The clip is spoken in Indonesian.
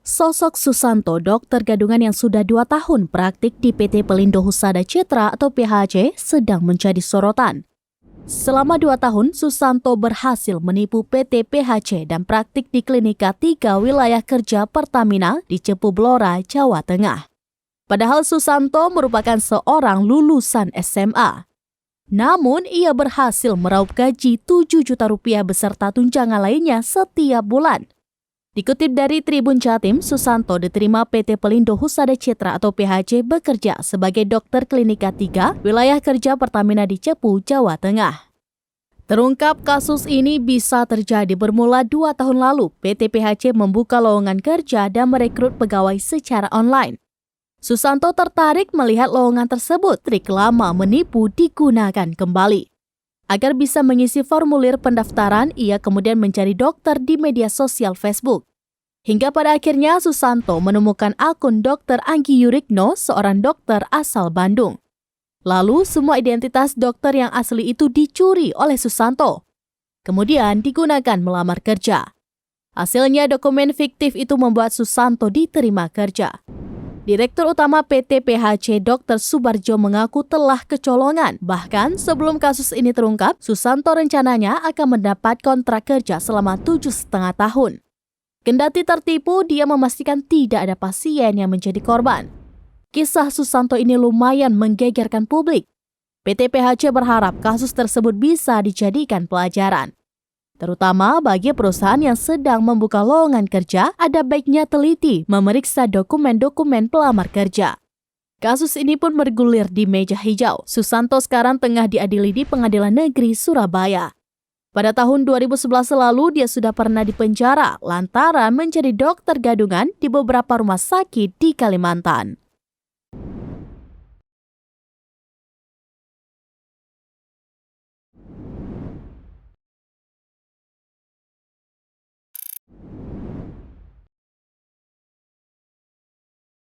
Sosok Susanto, dokter gadungan yang sudah 2 tahun praktik di PT Pelindo Husada Citra atau PHC, sedang menjadi sorotan. Selama 2 tahun, Susanto berhasil menipu PT PHC dan praktik di Klinika 3 wilayah kerja Pertamina di Cepu Blora, Jawa Tengah. Padahal Susanto merupakan seorang lulusan SMA. Namun, ia berhasil meraup gaji 7 juta rupiah beserta tunjangan lainnya setiap bulan. Dikutip dari Tribun Jatim, Susanto diterima PT Pelindo Husada Citra atau PHC bekerja sebagai dokter Klinika 3 wilayah kerja Pertamina di Cepu, Jawa Tengah. Terungkap kasus ini bisa terjadi bermula 2 tahun lalu. PT PHC membuka lowongan kerja dan merekrut pegawai secara online. Susanto tertarik melihat lowongan tersebut, trik lama menipu digunakan kembali. Agar bisa mengisi formulir pendaftaran, ia kemudian mencari dokter di media sosial Facebook. Hingga pada akhirnya Susanto menemukan akun Dr. Anggi Yurikno, seorang dokter asal Bandung. Lalu semua identitas dokter yang asli itu dicuri oleh Susanto. Kemudian digunakan melamar kerja. Hasilnya dokumen fiktif itu membuat Susanto diterima kerja. Direktur Utama PT PHC Dr. Subarjo mengaku telah kecolongan. Bahkan sebelum kasus ini terungkap, Susanto rencananya akan mendapat kontrak kerja selama 7,5 tahun. Kendati tertipu, dia memastikan tidak ada pasien yang menjadi korban. Kisah Susanto ini lumayan menggegerkan publik. PT PHC berharap kasus tersebut bisa dijadikan pelajaran. Terutama bagi perusahaan yang sedang membuka lowongan kerja, ada baiknya teliti memeriksa dokumen-dokumen pelamar kerja. Kasus ini pun bergulir di meja hijau. Susanto sekarang tengah diadili di Pengadilan Negeri Surabaya. Pada tahun 2011 lalu, dia sudah pernah dipenjara lantaran menjadi dokter gadungan di beberapa rumah sakit di Kalimantan.